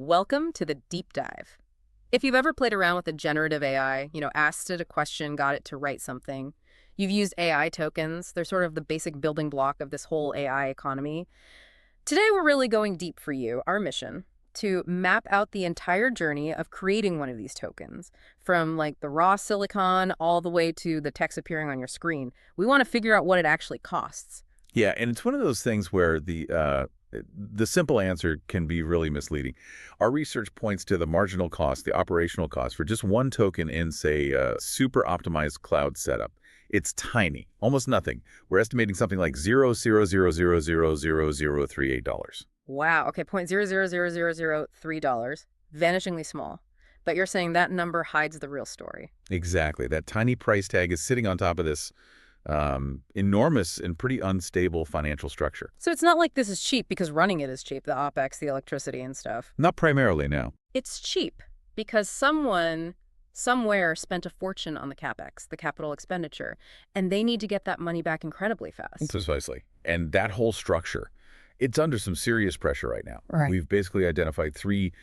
Welcome to the deep dive. If you've ever played around with a generative AI, asked it a question, got it to write something, you've used AI tokens. They're sort of the basic building block of this whole AI economy. Today, we're really going deep for you, our mission, to map out the entire journey of creating one of these tokens, from like the raw silicon all the way to the text appearing on your screen. We want to figure out what it actually costs. Yeah, and it's one of those things where the simple answer can be really misleading. Our research points to the marginal cost, the operational cost for just one token in, say, a super optimized cloud setup. It's tiny, almost nothing. We're estimating something like $0.0000038. Wow, okay, $0.0000003, vanishingly small. But you're saying that number hides the real story. Exactly. That tiny price tag is sitting on top of this enormous and pretty unstable financial structure. So it's not like this is cheap because running it is cheap, the OpEx, the electricity and stuff. Not primarily, no. It's cheap because someone somewhere spent a fortune on the CapEx, the capital expenditure, and they need to get that money back incredibly fast. Precisely. And that whole structure, it's under some serious pressure right now. Right. We've basically identified three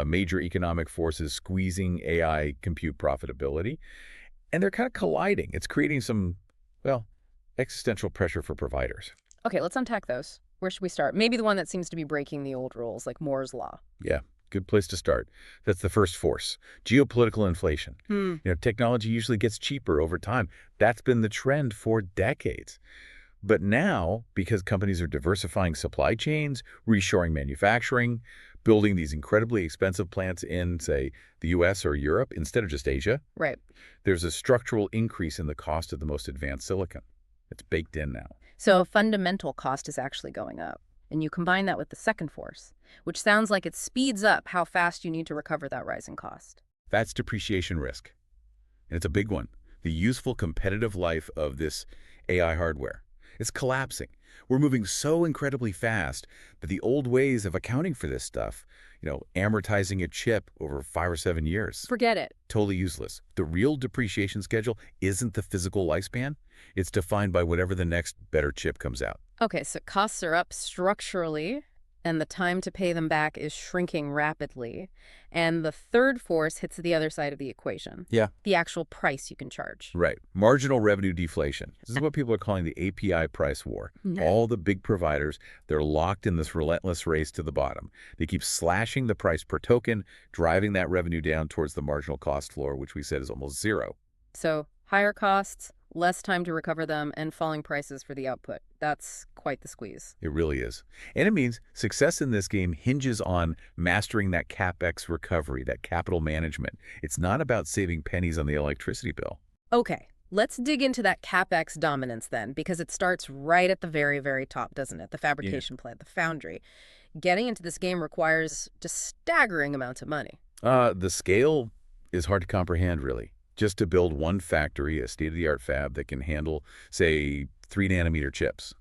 major economic forces squeezing AI compute profitability, and they're kind of colliding. It's creating some, well, existential pressure for providers. Okay, let's unpack those. Where should we start? Maybe the one that seems to be breaking the old rules, like Moore's Law. Yeah, good place to start. That's the first force, geopolitical inflation. Technology usually gets cheaper over time. That's been the trend for decades. But now, because companies are diversifying supply chains, reshoring manufacturing, building these incredibly expensive plants in, say, the US or Europe instead of just Asia, Right. there's a structural increase in the cost of the most advanced silicon. It's baked in now. So fundamental cost is actually going up. And you combine that with the second force, which sounds like it speeds up how fast you need to recover that rising cost. That's depreciation risk. And it's a big one. The useful competitive life of this AI hardware. It's collapsing. We're moving so incredibly fast that the old ways of accounting for this stuff, amortizing a chip over 5 or 7 years, Forget it. totally useless. The real depreciation schedule isn't the physical lifespan. It's defined by whatever the next better chip comes out. Okay, so costs are up structurally, and the time to pay them back is shrinking rapidly. And the third force hits the other side of the equation. Yeah. The actual price you can charge. Right. Marginal revenue deflation. This is what people are calling the API price war. Yeah. All the big providers, they're locked in this relentless race to the bottom. They keep slashing the price per token, driving that revenue down towards the marginal cost floor, which we said is almost zero. So higher costs, less time to recover them, and falling prices for the output. That's quite the squeeze. It really is. And it means success in this game hinges on mastering that CapEx recovery, that capital management. It's not about saving pennies on the electricity bill. Okay, let's dig into that CapEx dominance then, because it starts right at the very, very top, doesn't it? The fabrication plant, the foundry. Getting into this game requires just staggering amounts of money. The scale is hard to comprehend, really. Just to build one factory, a state-of-the-art fab that can handle, say, 3-nanometer chips,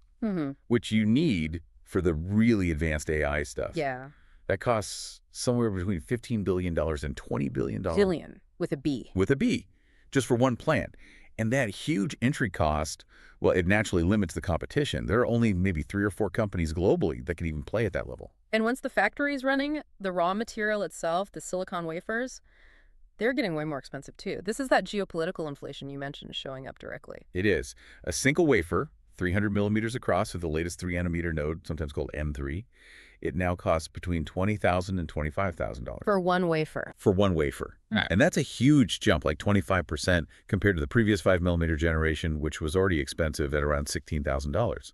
which you need for the really advanced AI stuff. Yeah. That costs somewhere between $15 billion and $20 billion. Billion, with a B. With a B, just for one plant. And that huge entry cost, well, it naturally limits the competition. There are only maybe 3 or 4 companies globally that can even play at that level. And once the factory is running, the raw material itself, the silicon wafers, they're getting way more expensive too. This is that geopolitical inflation you mentioned showing up directly. It is. A single wafer, 300 millimeters across with the latest 3-nanometer node, sometimes called M3, it now costs between $20,000 and $25,000. For one wafer. For one wafer. Right. And that's a huge jump, like 25% compared to the previous 5-millimeter generation, which was already expensive at around $16,000.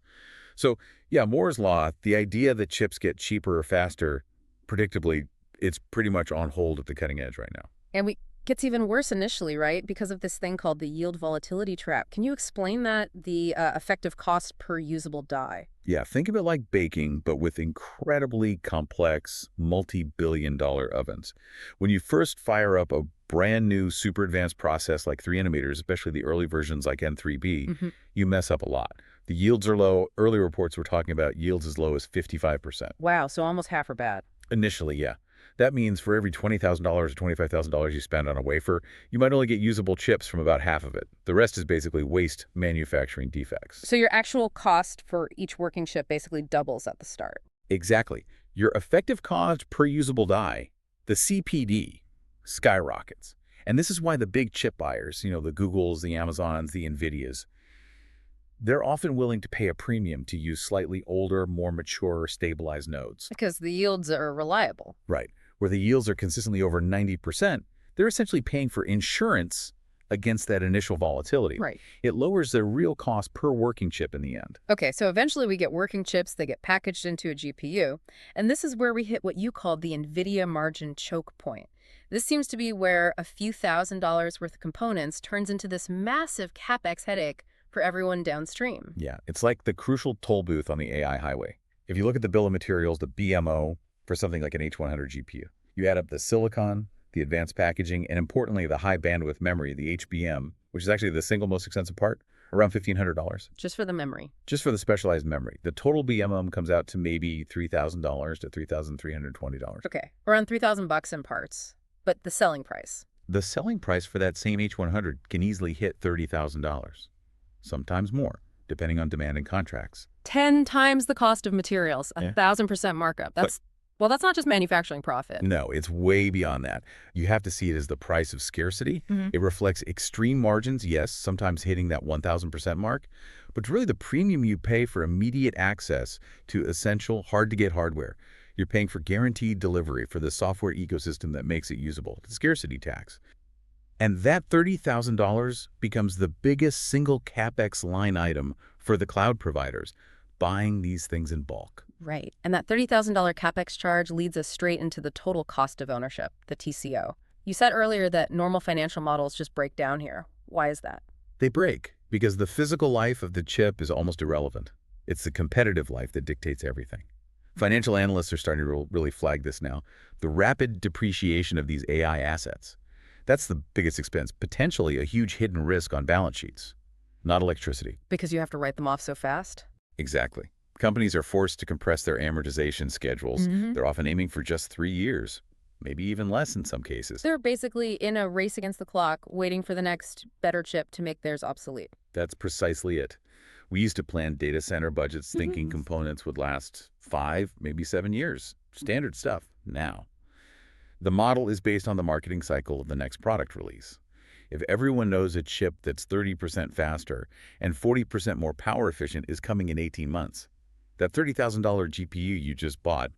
So, yeah, Moore's Law, the idea that chips get cheaper or faster, predictably, it's pretty much on hold at the cutting edge right now. And it gets even worse initially, right? Because of this thing called the yield volatility trap. Can you explain that, the effective cost per usable die? Yeah, think of it like baking, but with incredibly complex, multi-billion-dollar ovens. When you first fire up a brand new, super advanced process like 3-nanometers, especially the early versions like N3B, you mess up a lot. The yields are low. Early reports were talking about yields as low as 55%. Wow, so almost half are bad. Initially, yeah. That means for every $20,000 or $25,000 you spend on a wafer, you might only get usable chips from about half of it. The rest is basically waste manufacturing defects. So your actual cost for each working chip basically doubles at the start. Exactly. Your effective cost per usable die, the CPD, skyrockets. And this is why the big chip buyers, the Googles, the Amazons, the NVIDIAs, they're often willing to pay a premium to use slightly older, more mature, stabilized nodes. Because the yields are reliable. Right. Where the yields are consistently over 90%, they're essentially paying for insurance against that initial volatility. Right. It lowers their real cost per working chip in the end. Okay, so eventually we get working chips, they get packaged into a GPU, and this is where we hit what you called the NVIDIA margin choke point. This seems to be where a few $1,000s worth of components turns into this massive CapEx headache for everyone downstream. Yeah, it's like the crucial toll booth on the AI highway. If you look at the bill of materials, the BMO, for something like an H100 GPU, you add up the silicon, the advanced packaging, and importantly, the high bandwidth memory, the HBM, which is actually the single most expensive part, around $1,500. Just for the memory. Just for the specialized memory. The total BMM comes out to maybe $3,000 to $3,320. Okay, around $3,000 in parts. But the selling price? The selling price for that same H100 can easily hit $30,000. Sometimes more, depending on demand and contracts. 10 times the cost of materials, 1,000% markup. Well, that's not just manufacturing profit. No, it's way beyond that. You have to see it as the price of scarcity. It reflects extreme margins, yes, sometimes hitting that 1,000% mark, but it's really the premium you pay for immediate access to essential, hard-to-get hardware. You're paying for guaranteed delivery for the software ecosystem that makes it usable, the scarcity tax. And that $30,000 becomes the biggest single CapEx line item for the cloud providers, buying these things in bulk. Right. And that $30,000 CapEx charge leads us straight into the total cost of ownership, the TCO. You said earlier that normal financial models just break down here. Why is that? They break because the physical life of the chip is almost irrelevant. It's the competitive life that dictates everything. Financial analysts are starting to really flag this now. The rapid depreciation of these AI assets. That's the biggest expense, potentially a huge hidden risk on balance sheets, not electricity. Because you have to write them off so fast? Exactly. Companies are forced to compress their amortization schedules. They're often aiming for just 3 years, maybe even less in some cases. They're basically in a race against the clock, waiting for the next better chip to make theirs obsolete. That's precisely it. We used to plan data center budgets thinking components would last 5, maybe 7 years. Standard stuff. Now, the model is based on the marketing cycle of the next product release. If everyone knows a chip that's 30% faster and 40% more power efficient is coming in 18 months, that $30,000 GPU you just bought,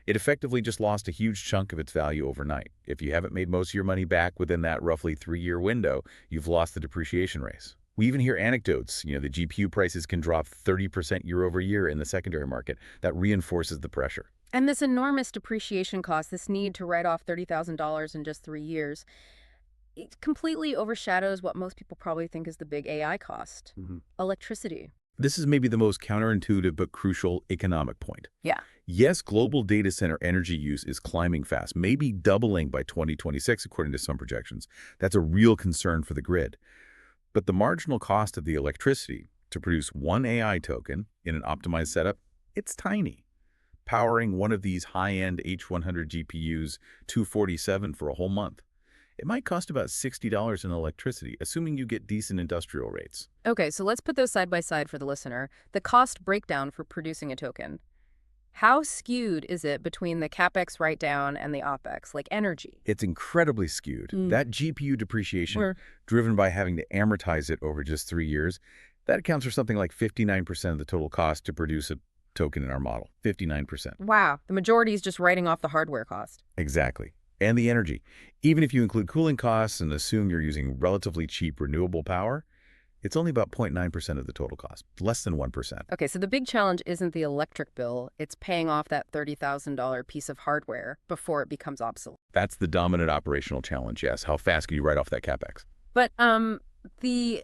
it effectively just lost a huge chunk of its value overnight. If you haven't made most of your money back within that roughly 3-year window, you've lost the depreciation race. We even hear anecdotes, the GPU prices can drop 30% year over year in the secondary market. That reinforces the pressure. And this enormous depreciation cost, this need to write off $30,000 in just 3 years, it completely overshadows what most people probably think is the big AI cost, electricity. This is maybe the most counterintuitive but crucial economic point. Yeah. Yes, global data center energy use is climbing fast, maybe doubling by 2026, according to some projections. That's a real concern for the grid. But the marginal cost of the electricity to produce one AI token in an optimized setup, it's tiny. Powering one of these high-end H100 GPUs 247 for a whole month. It might cost about $60 in electricity, assuming you get decent industrial rates. Okay, so let's put those side by side for the listener. The cost breakdown for producing a token. How skewed is it between the CapEx write-down and the OpEx, like energy? It's incredibly skewed. That GPU depreciation, driven by having to amortize it over just 3 years, that accounts for something like 59% of the total cost to produce a token in our model. 59%. Wow, the majority is just writing off the hardware cost. Exactly. And the energy. Even if you include cooling costs and assume you're using relatively cheap renewable power, it's only about 0.9% of the total cost, less than 1%. Okay, so the big challenge isn't the electric bill, it's paying off that $30,000 piece of hardware before it becomes obsolete. That's the dominant operational challenge, yes. How fast can you write off that CapEx? But the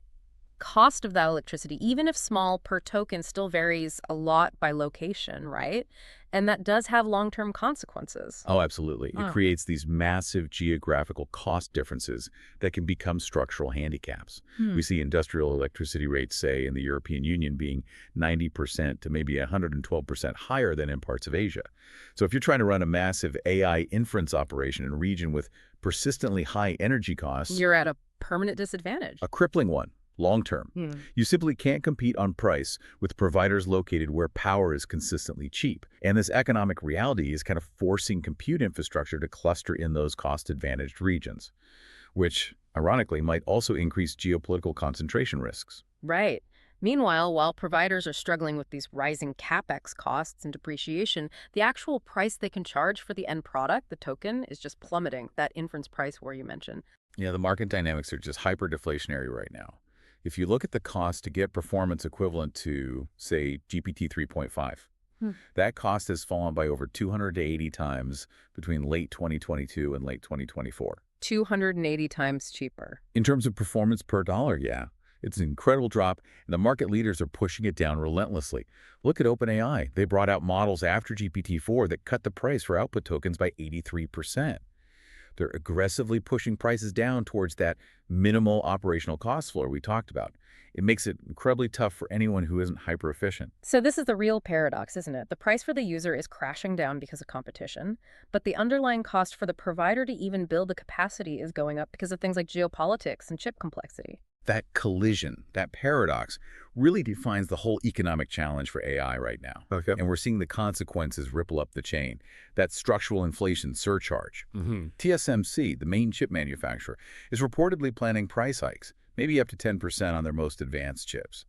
cost of that electricity, even if small per token, still varies a lot by location, right? And that does have long-term consequences. Oh, absolutely. It creates these massive geographical cost differences that can become structural handicaps. We see industrial electricity rates, say, in the European Union being 90% to maybe 112% higher than in parts of Asia. So if you're trying to run a massive AI inference operation in a region with persistently high energy costs, You're at a permanent disadvantage. a crippling one. long-term. Hmm. You simply can't compete on price with providers located where power is consistently cheap. And this economic reality is kind of forcing compute infrastructure to cluster in those cost-advantaged regions, which, ironically, might also increase geopolitical concentration risks. Right. Meanwhile, while providers are struggling with these rising capex costs and depreciation, the actual price they can charge for the end product, the token, is just plummeting, that inference price war you mentioned. Yeah, the market dynamics are just hyper-deflationary right now. If you look at the cost to get performance equivalent to, say, GPT 3.5, Hmm. that cost has fallen by over 280 times between late 2022 and late 2024. 280 times cheaper. In terms of performance per dollar, yeah, it's an incredible drop, and the market leaders are pushing it down relentlessly. Look at OpenAI. They brought out models after GPT-4 that cut the price for output tokens by 83%. They're aggressively pushing prices down towards that minimal operational cost floor we talked about. It makes it incredibly tough for anyone who isn't hyper-efficient. So this is the real paradox, isn't it? The price for the user is crashing down because of competition, but the underlying cost for the provider to even build the capacity is going up because of things like geopolitics and chip complexity. That collision, that paradox, really defines the whole economic challenge for AI right now. Okay. And we're seeing the consequences ripple up the chain. That structural inflation surcharge. Mm-hmm. TSMC, the main chip manufacturer, is reportedly planning price hikes, maybe up to 10% on their most advanced chips.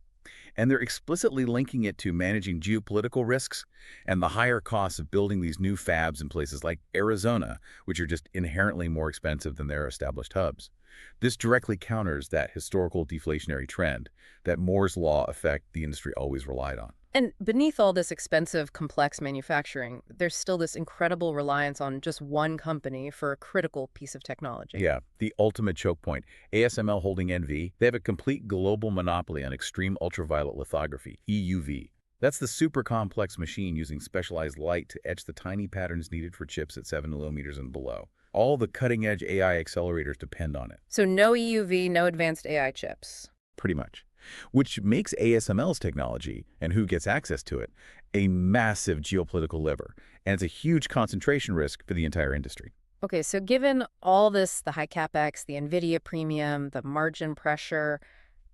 And they're explicitly linking it to managing geopolitical risks and the higher costs of building these new fabs in places like Arizona, which are just inherently more expensive than their established hubs. This directly counters that historical deflationary trend, that Moore's law effect the industry always relied on. And beneath all this expensive, complex manufacturing, there's still this incredible reliance on just one company for a critical piece of technology. Yeah, the ultimate choke point. ASML holding NV, they have a complete global monopoly on extreme ultraviolet lithography, EUV. That's the super complex machine using specialized light to etch the tiny patterns needed for chips at 7 millimeters and below. All the cutting-edge AI accelerators depend on it. So no EUV, no advanced AI chips. Pretty much. Which makes ASML's technology, and who gets access to it, a massive geopolitical lever, and it's a huge concentration risk for the entire industry. Okay, so given all this, the high capex, the NVIDIA premium, the margin pressure,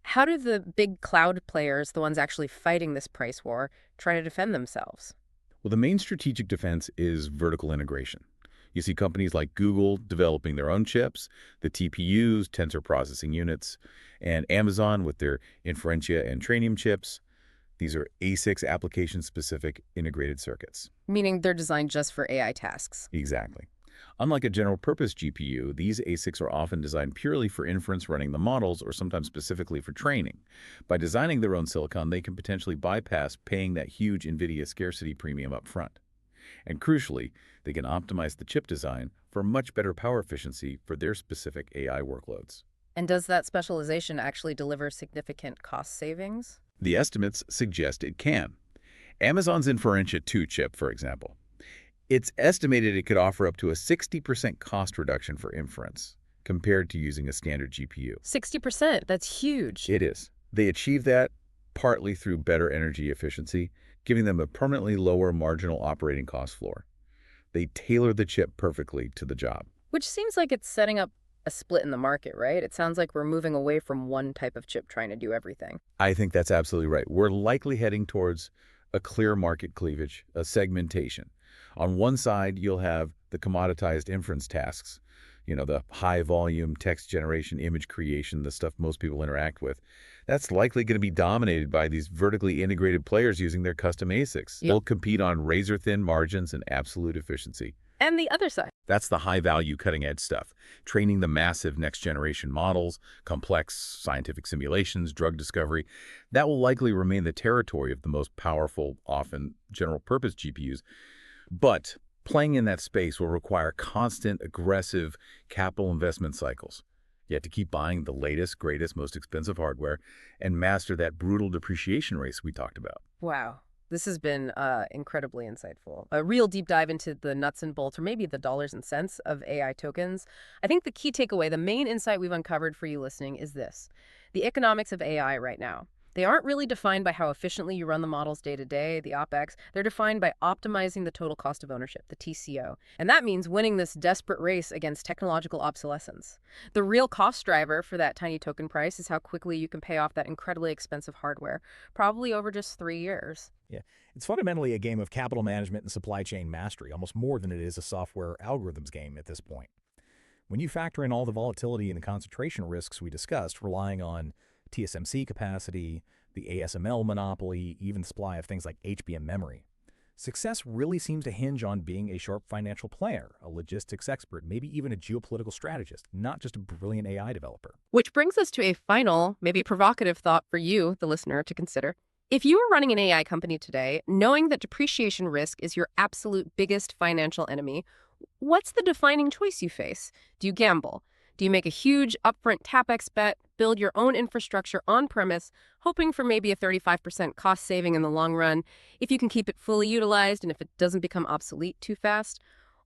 how do the big cloud players, the ones actually fighting this price war, try to defend themselves? Well, the main strategic defense is vertical integration. You see companies like Google developing their own chips, the TPUs, tensor processing units, and Amazon with their Inferentia and Trainium chips. These are ASICs, application-specific integrated circuits. Meaning they're designed just for AI tasks. Exactly. Unlike a general-purpose GPU, these ASICs are often designed purely for inference running the models or sometimes specifically for training. By designing their own silicon, they can potentially bypass paying that huge NVIDIA scarcity premium up front. And crucially, they can optimize the chip design for much better power efficiency for their specific AI workloads. And does that specialization actually deliver significant cost savings? The estimates suggest it can. Amazon's Inferentia 2 chip, for example. It's estimated it could offer up to a 60% cost reduction for inference compared to using a standard GPU. 60%, that's huge. It is. They achieve that partly through better energy efficiency, giving them a permanently lower marginal operating cost floor. They tailor the chip perfectly to the job. Which seems like it's setting up a split in the market, right? It sounds like we're moving away from one type of chip trying to do everything. I think that's absolutely right. We're likely heading towards a clear market cleavage, a segmentation. On one side, you'll have the commoditized inference tasks, the high-volume text generation, image creation, the stuff most people interact with. That's likely going to be dominated by these vertically integrated players using their custom ASICs. Yep. They'll compete on razor-thin margins and absolute efficiency. And the other side. That's the high-value, cutting-edge stuff, training the massive next-generation models, complex scientific simulations, drug discovery. That will likely remain the territory of the most powerful, often general-purpose GPUs. But playing in that space will require constant, aggressive capital investment cycles. You have to keep buying the latest, greatest, most expensive hardware and master that brutal depreciation race we talked about. Wow. This has been incredibly insightful. A real deep dive into the nuts and bolts, or maybe the dollars and cents of AI tokens. I think the key takeaway, the main insight we've uncovered for you listening is this. The economics of AI right now, They aren't really defined by how efficiently you run the models day to day, the OpEx. They're defined by optimizing the total cost of ownership, the TCO. And that means winning this desperate race against technological obsolescence. The real cost driver for that tiny token price is how quickly you can pay off that incredibly expensive hardware, probably over just 3 years. Yeah, it's fundamentally a game of capital management and supply chain mastery, almost more than it is a software algorithms game at this point. When you factor in all the volatility and the concentration risks we discussed, relying on TSMC capacity, the ASML monopoly, even the supply of things like HBM memory, success really seems to hinge on being a sharp financial player, a logistics expert, maybe even a geopolitical strategist, not just a brilliant AI developer. Which brings us to a final, maybe provocative thought for you, the listener, to consider. If you were running an AI company today, knowing that depreciation risk is your absolute biggest financial enemy, what's the defining choice you face? Do you gamble? Do you make a huge upfront CapEx bet, build your own infrastructure on-premise, hoping for maybe a 35% cost saving in the long run if you can keep it fully utilized and if it doesn't become obsolete too fast?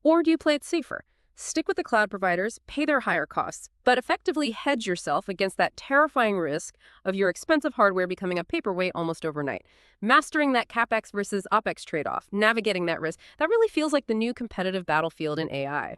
Or do you play it safer? Stick with the cloud providers, pay their higher costs, but effectively hedge yourself against that terrifying risk of your expensive hardware becoming a paperweight almost overnight. Mastering that CapEx versus OpEx trade-off, navigating that risk, that really feels like the new competitive battlefield in AI.